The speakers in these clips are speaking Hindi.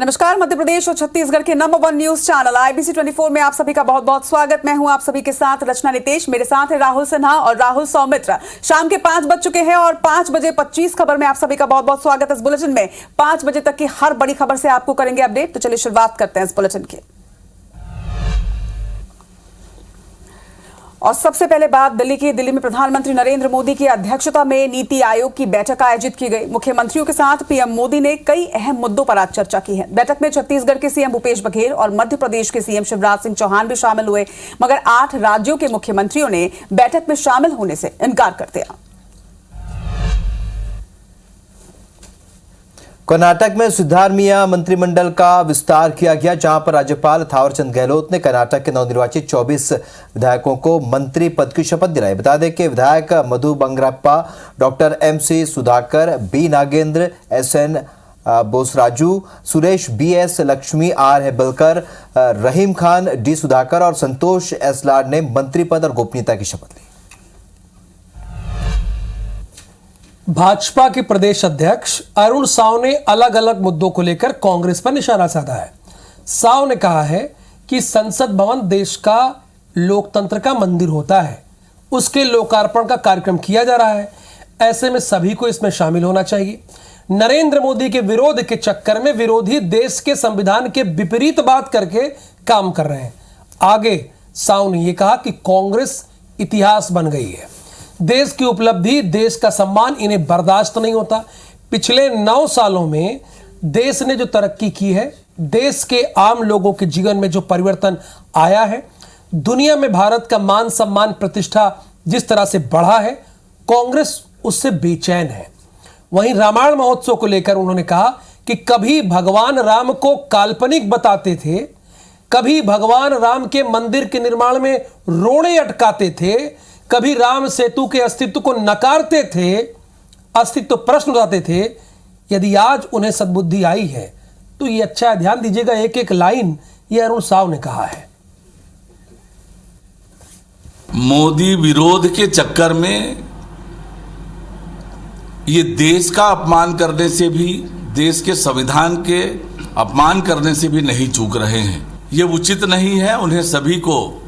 नमस्कार। मध्य प्रदेश और छत्तीसगढ़ के नंबर 1 न्यूज चैनल IBC 24 में आप सभी का बहुत बहुत स्वागत। मैं हूं आप सभी के साथ रचना नितेश। मेरे साथ है राहुल सिन्हा और राहुल सौमित्र। शाम के 5 बज चुके हैं और 5 बजे 25 खबर में आप सभी का बहुत बहुत स्वागत। इस बुलेटिन में 5 बजे तक की हर बड़ी खबर से आपको करेंगे अपडेट। तो चलिए शुरुआत करते हैं इस बुलेटिन की। और सबसे पहले बात दिल्ली में प्रधानमंत्री नरेंद्र मोदी की अध्यक्षता में नीति आयोग की बैठक आयोजित की गई। मुख्यमंत्रियों के साथ पीएम मोदी ने कई अहम मुद्दों पर आज चर्चा की है। बैठक में छत्तीसगढ़ के सीएम भूपेश बघेल और मध्य प्रदेश के सीएम शिवराज सिंह चौहान भी शामिल हुए, मगर 8 राज्यों के मुख्यमंत्रियों ने बैठक में शामिल होने से इनकार कर दिया। कर्नाटक में सिद्धारमैया मंत्रिमंडल का विस्तार किया गया, जहां पर राज्यपाल थावरचंद गहलोत ने कर्नाटक के नवनिर्वाचित 24 विधायकों को मंत्री पद की शपथ दिलाई। बता दें कि विधायक Madhu Bangarappa, doctor MC Sudhakar, B Nagendra, SN Bosaraju, Suresh BS Lakshmi, R Hebbalkar, Rahim Khan, D Sudhakar और संतोष S लाड ने मंत्री पद और गोपनीयता की शपथ ली। भाजपा के प्रदेश अध्यक्ष अरुण साव ने अलग अलग मुद्दों को लेकर कांग्रेस पर निशाना साधा है। साव ने कहा है कि संसद भवन देश का लोकतंत्र का मंदिर होता है, उसके लोकार्पण का कार्यक्रम किया जा रहा है। ऐसे में सभी को इसमें शामिल होना चाहिए। नरेंद्र मोदी के विरोध के चक्कर में विरोधी देश के संविधान के विपरीत बात करके काम कर रहे हैं। आगे साव ने यह कहा कि कांग्रेस इतिहास बन गई है। देश की उपलब्धि, देश का सम्मान इन्हें बर्दाश्त नहीं होता। पिछले 9 सालों में देश ने जो तरक्की की है, देश के आम लोगों के जीवन में जो परिवर्तन आया है, दुनिया में भारत का मान सम्मान प्रतिष्ठा जिस तरह से बढ़ा है, कांग्रेस उससे बेचैन है। वहीं रामायण महोत्सव को लेकर उन्होंने कहा कि कभी भगवान राम को काल्पनिक बताते थे, कभी भगवान राम के मंदिर के निर्माण में रोड़े अटकाते थे, कभी राम सेतु के अस्तित्व को नकारते थे, अस्तित्व प्रश्न उठाते थे। यदि आज उन्हें सद्बुद्धि आई है तो ये अच्छा है। ध्यान दीजिएगा, एक एक लाइन ये अरुण साव ने कहा है। मोदी विरोध के चक्कर में ये देश का अपमान करने से भी, देश के संविधान के अपमान करने से भी नहीं चूक रहे हैं। ये उचित नहीं है। उन्हें सभी को,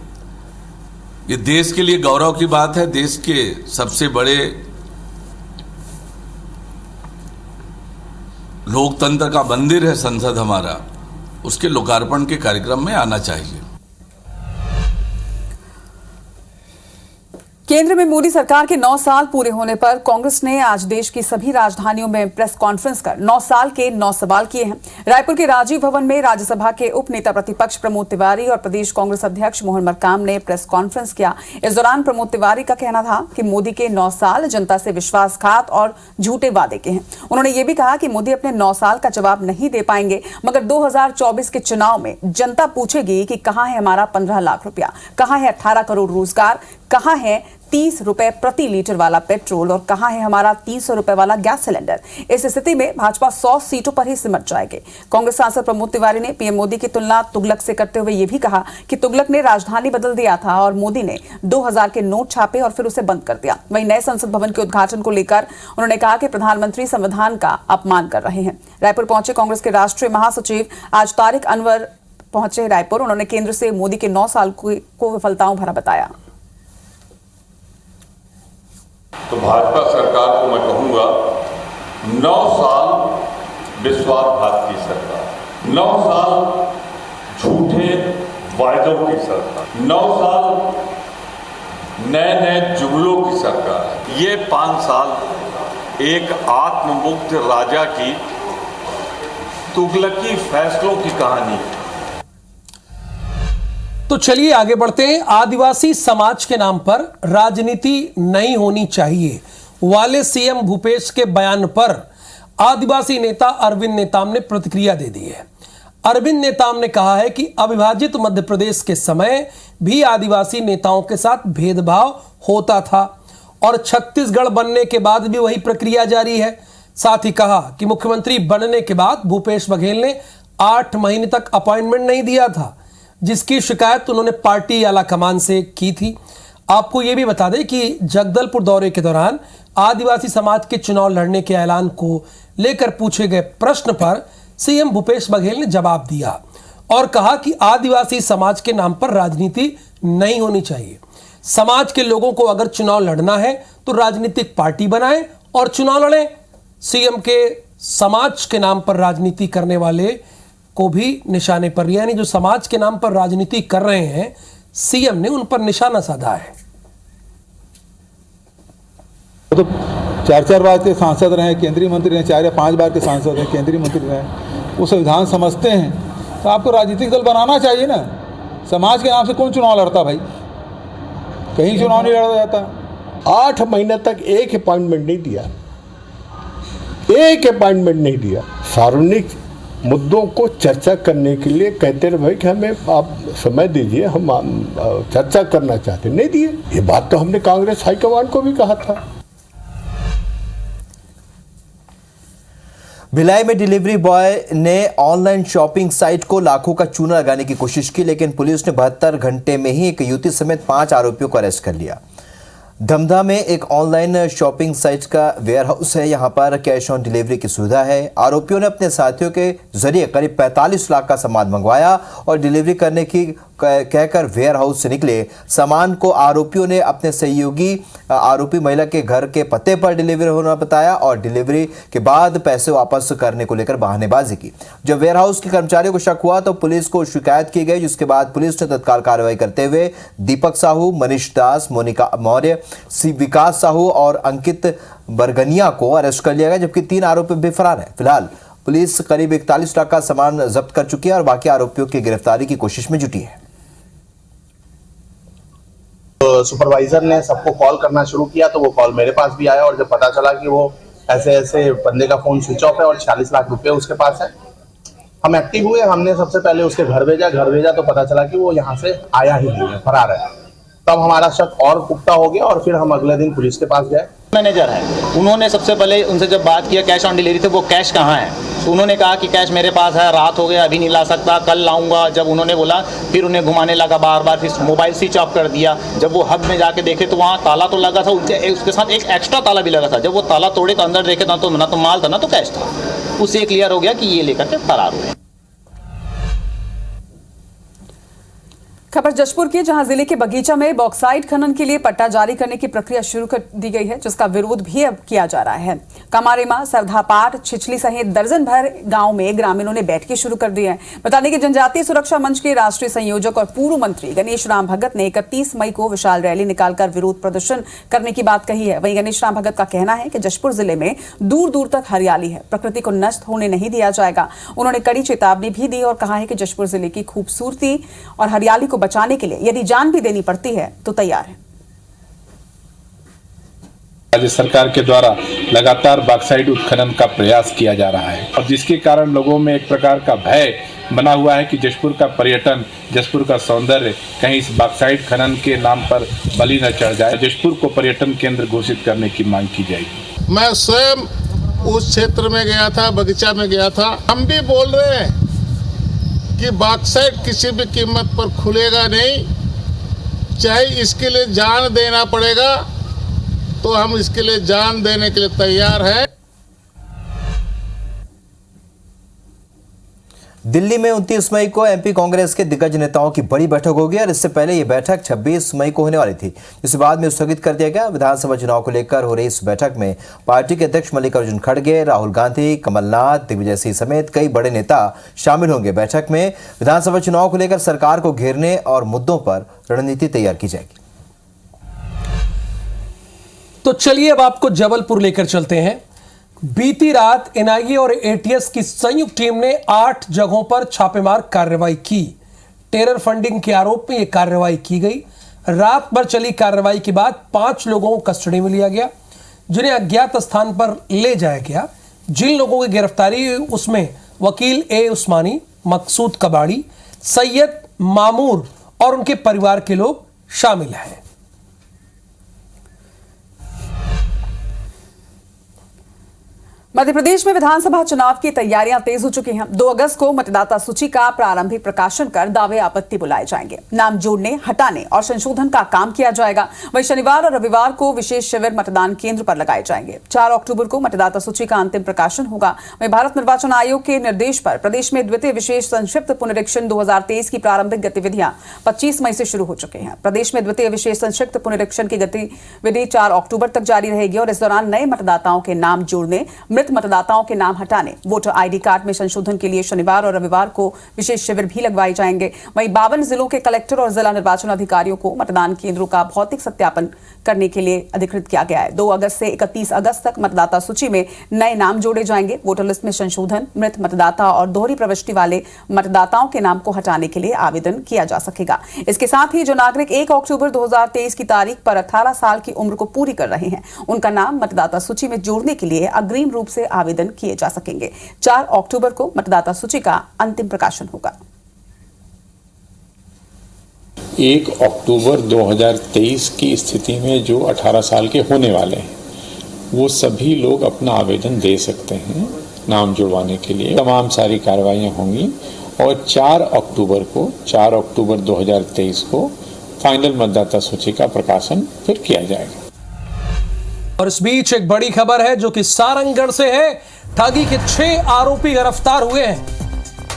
ये देश के लिए गौरव की बात है। देश के सबसे बड़े लोकतंत्र का मंदिर है संसद हमारा, उसके लोकार्पण के कार्यक्रम में आना चाहिए। केंद्र में मोदी सरकार के 9 साल पूरे होने पर कांग्रेस ने आज देश की सभी राजधानियों में प्रेस कॉन्फ्रेंस कर 9 साल के 9 सवाल किए हैं। रायपुर के राजीव भवन में राज्यसभा के उप नेता प्रतिपक्ष प्रमोद तिवारी और प्रदेश कांग्रेस अध्यक्ष मोहन मरकाम ने प्रेस कॉन्फ्रेंस किया। इस दौरान प्रमोद तिवारी का कहना था कि मोदी के 9 साल जनता से विश्वासघात और झूठे वादे के हैं। उन्होंने ये भी कहा कि मोदी अपने 9 साल का जवाब नहीं दे पाएंगे, मगर 2024 के चुनाव में जनता पूछेगी कि कहां है हमारा 15 लाख रुपया, कहां है 18 करोड़ रोजगार, कहां है 30 रुपए प्रति लीटर वाला पेट्रोल और कहां है हमारा 300 रुपए वाला गैस सिलेंडर। इस स्थिति में भाजपा 100 सीटों पर ही सिमट जाएगी। कांग्रेस सांसद प्रमोद तिवारी ने पीएम मोदी की तुलना तुगलक से करते हुए यह भी कहा कि तुगलक ने राजधानी बदल दिया था और मोदी ने 2000 के नोट छापे और फिर उसे बंद कर दिया। वहीं नए संसद भवन के उद्घाटन को लेकर उन्होंने कहा कि प्रधानमंत्री संविधान का अपमान कर रहे हैं। रायपुर पहुंचे कांग्रेस के राष्ट्रीय महासचिव आज तारिक अनवर पहुंचे रायपुर। उन्होंने केंद्र से मोदी के 9 साल को विफलताओं भरा बताया। तो भाजपा सरकार को मैं कहूंगा, 9 साल विश्वासघात की सरकार, 9 साल झूठे वायदों की सरकार, 9 साल नए जुमलों की सरकार। ये 5 साल एक आत्ममुक्त राजा की तुगलकी फैसलों की कहानी है। तो चलिए आगे बढ़ते हैं। आदिवासी समाज के नाम पर राजनीति नहीं होनी चाहिए वाले सीएम भूपेश के बयान पर आदिवासी नेता अरविंद नेताम ने प्रतिक्रिया दे दी है। अरविंद नेताम ने कहा है कि अविभाजित मध्य प्रदेश के समय भी आदिवासी नेताओं के साथ भेदभाव होता था और छत्तीसगढ़ बनने के बाद भी वही प्रक्रिया जारी है। साथ ही कहा कि मुख्यमंत्री बनने के बाद भूपेश बघेल ने 8 महीने तक अपॉइंटमेंट नहीं दिया था, जिसकी शिकायत उन्होंने पार्टी आला कमान से की थी। आपको यह भी बता दें कि जगदलपुर दौरे के दौरान आदिवासी समाज के चुनाव लड़ने के ऐलान को लेकर पूछे गए प्रश्न पर सीएम भूपेश बघेल ने जवाब दिया और कहा कि आदिवासी समाज के नाम पर राजनीति नहीं होनी चाहिए। समाज के लोगों को अगर चुनाव लड़ना है तो राजनीतिक पार्टी बनाएं और चुनाव लड़ें। सीएम के समाज के नाम पर राजनीति करने वाले को भी निशाने पर लिया, यानी जो समाज के नाम पर राजनीति कर रहे हैं सीएम ने उन पर निशाना साधा है। तो 4-4 बार के सांसद रहे, केंद्रीय मंत्री रहे, 4 या 5 बार के सांसद रहे, केंद्रीय मंत्री रहे, वो संविधान समझते हैं। तो आपको राजनीतिक दल बनाना चाहिए ना। समाज के नाम से कौन चुनाव लड़ता भाई? कहीं चुनाव नहीं लड़ा जाता। 8 महीने तक एक अपॉइंटमेंट नहीं दिया, एक अपॉइंटमेंट नहीं दिया। सार्वजनिक मुद्दों को चर्चा करने के लिए कहते रहे भाई कि हमें आप समय दीजिए, हम चर्चा करना चाहते, नहीं दिए। ये बात तो हमने कांग्रेस हाईकमान को भी कहा था। भिलाई में डिलीवरी बॉय ने ऑनलाइन शॉपिंग साइट को लाखों का चूना लगाने की कोशिश की, लेकिन पुलिस ने 72 घंटे में ही एक युवती समेत 5 आरोपियों को अरेस्ट कर लिया। धमधा में एक ऑनलाइन शॉपिंग साइट का वेयर हाउस है। यहां पर कैश ऑन डिलीवरी की सुविधा है। आरोपियों ने अपने साथियों के जरिए करीब 45 लाख का सामान मंगवाया और डिलीवरी करने की कहकर वेयर हाउस से निकले सामान को आरोपियों ने अपने सहयोगी आरोपी महिला के घर के पते पर डिलीवरी होना बताया और डिलीवरी के बाद पैसे वापस करने को लेकर बहानेबाजी की। जब वेयर हाउस के कर्मचारियों को शक हुआ तो पुलिस को शिकायत की गई, जिसके बाद पुलिस ने तत्काल कार्रवाई करते हुए दीपक साहू, मनीष दास, मोनिका मौर्य, विकास साहू और अंकित बरगनिया को अरेस्ट कर लिया गया, जबकि 3 आरोपी भी फरार हैं। फिलहाल पुलिस करीब 41 लाख का सामान जब्त कर चुकी है और बाकी आरोपियों की गिरफ्तारी की कोशिश में जुटी है। सुपरवाइजर ने सबको कॉल करना शुरू किया तो वो कॉल मेरे पास भी आया और जब पता चला कि वो ऐसे बंदे का फोन स्विच ऑफ है और 46 लाख रुपए उसके पास है, हम एक्टिव हुए। हमने सबसे पहले उसके घर भेजा तो पता चला कि वो यहाँ से आया ही नहीं है, फरार है। तब हमारा शक और पुख्ता हो गया और फिर हम अगले दिन पुलिस के पास गए। मैनेजर है, उन्होंने सबसे पहले उनसे जब बात किया कैश ऑन डिलीवरी थे, वो कैश कहाँ है, तो उन्होंने कहा कि कैश मेरे पास है, रात हो गया, अभी नहीं ला सकता, कल लाऊंगा। जब उन्होंने बोला फिर उन्हें घुमाने लगा बार, फिर मोबाइल स्विच ऑफ कर दिया। जब वो हब में जाके देखे तो वहाँ ताला तो लगा था, उसके साथ एक एक्स्ट्रा ताला भी लगा था। जब वो ताला तोड़े तो अंदर देखे तो ना तो माल था ना तो कैश था। उससे क्लियर हो गया कि ये लेकर के फरार हुए। खबर जशपुर की, जहां जिले के बगीचा में बॉक्साइट खनन के लिए पट्टा जारी करने की प्रक्रिया शुरू कर दी गई है, जिसका विरोध भी अब किया जा रहा है। कमारेमा, सरधापाट, छिछली सहित दर्जन भर गांव में ग्रामीणों ने बैठकें शुरू कर दी है। बता दें कि जनजातीय सुरक्षा मंच के राष्ट्रीय संयोजक और पूर्व मंत्री गणेश राम भगत ने 31 मई को विशाल रैली निकालकर विरोध प्रदर्शन करने की बात कही है। वहीं गणेश राम भगत का कहना है कि जशपुर जिले में दूर दूर तक हरियाली है, प्रकृति को नष्ट होने नहीं दिया जाएगा। उन्होंने कड़ी चेतावनी भी दी और कहा है कि जशपुर जिले की खूबसूरती और हरियाली को बचाने के लिए यदि जान भी देनी पड़ती है तो तैयार है। राज्य सरकार के द्वारा लगातार बॉक्साइट उत्खनन का प्रयास किया जा रहा है और जिसके कारण लोगों में एक प्रकार का भय बना हुआ है कि जशपुर का पर्यटन, जशपुर का सौंदर्य कहीं इस बॉक्साइट खनन के नाम पर बलि न चढ़ जाए। जशपुर को पर्यटन केंद्र घोषित करने की मांग की जाएगी। मैं स्वयं उस क्षेत्र में गया था, बगीचा में गया था। हम भी बोल रहे हैं कि बॉक्साइट किसी भी कीमत पर खुलेगा नहीं, चाहे इसके लिए जान देना पड़ेगा तो हम इसके लिए जान देने के लिए तैयार हैं। दिल्ली में 29 मई को एमपी कांग्रेस के दिग्गज नेताओं की बड़ी बैठक होगी और इससे पहले यह बैठक 26 मई को होने वाली थी, जिसे बाद में स्थगित कर दिया गया। विधानसभा चुनाव को लेकर हो रही इस बैठक में पार्टी के अध्यक्ष मल्लिकार्जुन खड़गे, राहुल गांधी, कमलनाथ, दिग्विजय सिंह समेत कई बड़े नेता शामिल होंगे। बैठक में विधानसभा चुनाव को लेकर सरकार को घेरने और मुद्दों पर रणनीति तैयार की जाएगी। तो चलिए अब आपको जबलपुर लेकर चलते हैं। बीती रात एनआईए और एटीएस की संयुक्त टीम ने 8 जगहों पर छापेमार कार्रवाई की। टेरर फंडिंग के आरोप में यह कार्रवाई की गई। रात भर चली कार्रवाई के बाद 5 लोगों को कस्टडी में लिया गया, जिन्हें अज्ञात स्थान पर ले जाया गया। जिन लोगों की गिरफ्तारी हुई उसमें वकील ए उस्मानी, मकसूद कबाड़ी, सैयद मामूर और उनके परिवार के लोग शामिल हैं। मध्य प्रदेश में विधानसभा चुनाव की तैयारियां तेज हो चुकी हैं। 2 अगस्त को मतदाता सूची का प्रारंभिक प्रकाशन कर दावे आपत्ति बुलाए जाएंगे। नाम जोड़ने, हटाने और संशोधन का काम किया जाएगा। वहीं शनिवार और रविवार को विशेष शिविर मतदान केंद्र पर लगाए जाएंगे। 4 अक्टूबर को मतदाता सूची का अंतिम प्रकाशन होगा। वहीं भारत निर्वाचन आयोग के निर्देश पर प्रदेश में द्वितीय विशेष संक्षिप्त पुनरीक्षण 2023 की प्रारंभिक गतिविधियां 25 मई से शुरू हो चुकी हैं। प्रदेश में द्वितीय विशेष संक्षिप्त पुनरीक्षण की गतिविधि 4 अक्टूबर तक जारी रहेगी और इस दौरान नए मतदाताओं के नाम जोड़ने, मतदाताओं के नाम हटाने, वोटर आईडी कार्ड में संशोधन के लिए शनिवार और रविवार को विशेष शिविर भी लगवाए जाएंगे। वहीं 52 जिलों के कलेक्टर और जिला निर्वाचन अधिकारियों को मतदान केंद्रों का भौतिक सत्यापन करने के लिए अधिकृत किया गया है। 2 अगस्त से 31 अगस्त तक मतदाता सूची में नए नाम जोड़े जाएंगे। वोटर लिस्ट में संशोधन, मृत मतदाता और दोहरी प्रविष्टि वाले मतदाताओं के नाम को हटाने के लिए आवेदन किया जा सकेगा। इसके साथ ही जो नागरिक 1 अक्टूबर 2023 की तारीख पर 18 साल की उम्र को पूरी कर रहे हैं, उनका नाम मतदाता सूची में जोड़ने के लिए अग्रिम रूप से आवेदन किए जा सकेंगे। 4 अक्टूबर को मतदाता सूची का अंतिम प्रकाशन होगा। 1 अक्टूबर 2023 की स्थिति में जो 18 साल के होने वाले हैं, वो सभी लोग अपना आवेदन दे सकते हैं नाम जुड़वाने के लिए। तमाम सारी कार्रवाइयाँ होंगी और 4 अक्टूबर 2023 को फाइनल मतदाता सूची का प्रकाशन फिर किया जाएगा। और इस बीच एक बड़ी खबर है जो कि सारंगगढ़ से है। ठगी के 6 आरोपी गिरफ्तार हुए हैं।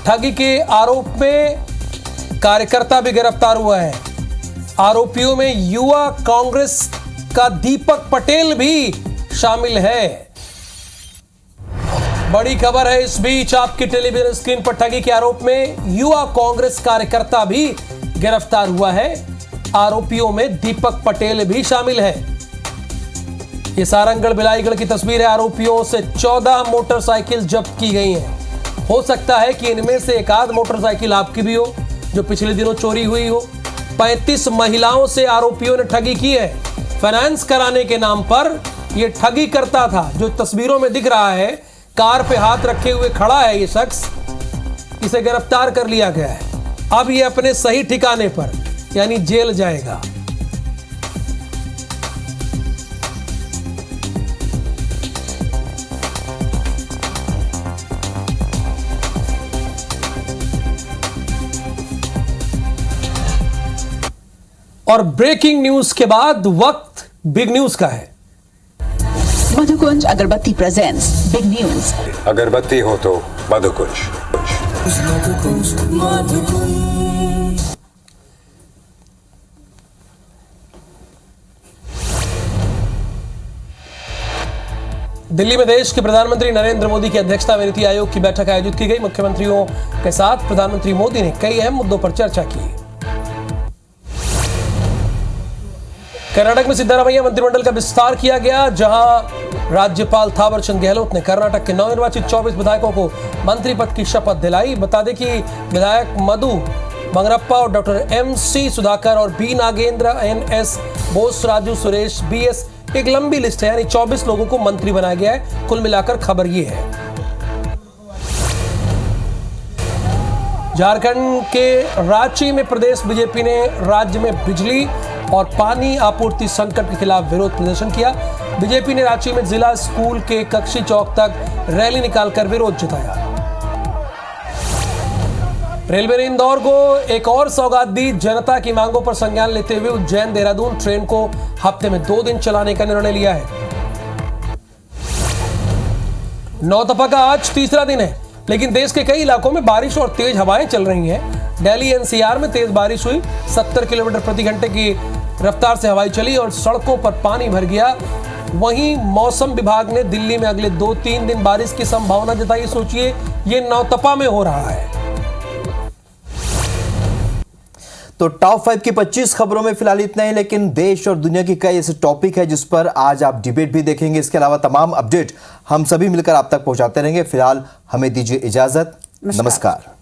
ठगी के आरोप में कार्यकर्ता भी गिरफ्तार हुआ है। आरोपियों में युवा कांग्रेस का दीपक पटेल भी शामिल है। बड़ी खबर है इस बीच आपकी टेलीविजन स्क्रीन पर। ठगी के आरोप में युवा कांग्रेस कार्यकर्ता भी गिरफ्तार हुआ है। आरोपियों में दीपक पटेल भी शामिल है। ये सारंगगढ़ बिलाईगढ़ की तस्वीर है। आरोपियों से 14 मोटरसाइकिल जब्त की गई हैं। हो सकता है कि इनमें से एक आध मोटरसाइकिल आपकी भी हो जो पिछले दिनों चोरी हुई हो। 35 महिलाओं से आरोपियों ने ठगी की है। फाइनेंस कराने के नाम पर यह ठगी करता था। जो तस्वीरों में दिख रहा है, कार पे हाथ रखे हुए खड़ा है ये शख्स। इसे गिरफ्तार कर लिया गया है। अब ये अपने सही ठिकाने पर यानी जेल जाएगा। और ब्रेकिंग न्यूज के बाद वक्त बिग न्यूज का है। मधुकुंज अगरबत्ती प्रेजेंट्स बिग न्यूज। अगरबत्ती हो तो मधुकुंज। दिल्ली में देश के प्रधानमंत्री नरेंद्र मोदी की अध्यक्षता में नीति आयोग की बैठक आयोजित की गई। मुख्यमंत्रियों के साथ प्रधानमंत्री मोदी ने कई अहम मुद्दों पर चर्चा की। कर्नाटक में सिद्धारमैया मंत्रिमंडल का विस्तार किया गया, जहां राज्यपाल थावरचंद गहलोत ने कर्नाटक के नवनिर्वाचित 24 विधायकों को मंत्री पद की शपथ दिलाई। बता दें कि विधायक मधु बंगरप्पा और डॉक्टर MC सुधाकर और B Nagendra, NS Bose, Raju Suresh, BS, एक लंबी लिस्ट है। यानी 24 लोगों को मंत्री बनाया गया है। कुल मिलाकर खबर ये है। झारखंड के रांची में प्रदेश बीजेपी ने राज्य में बिजली और पानी आपूर्ति संकट के खिलाफ विरोध प्रदर्शन किया। बीजेपी ने रांची में जिला स्कूल के कक्षी चौक तक रैली निकालकर विरोध जताया। रेलवे ने इंदौर को एक और सौगात दी। जनता की मांगों पर संज्ञान लेते हुए उज्जैन देहरादून ट्रेन को हफ्ते में 2 दिन चलाने का निर्णय लिया है। नौतपा का आज तीसरा दिन है, लेकिन देश के कई इलाकों में बारिश और तेज हवाएं चल रही हैं। दिल्ली NCR में तेज बारिश हुई। 70 किलोमीटर प्रति घंटे की रफ्तार से हवाएं चली और सड़कों पर पानी भर गया। वहीं मौसम विभाग ने दिल्ली में अगले 2-3 दिन बारिश की संभावना जताई। सोचिए, ये नौतपा में हो रहा है। तो टॉप 5 की 25 खबरों में फिलहाल इतना ही, लेकिन देश और दुनिया की कई ऐसे टॉपिक है जिस पर आज आप डिबेट भी देखेंगे। इसके अलावा तमाम अपडेट हम सभी मिलकर आप तक पहुंचाते रहेंगे। फिलहाल हमें दीजिए इजाजत। नमस्कार।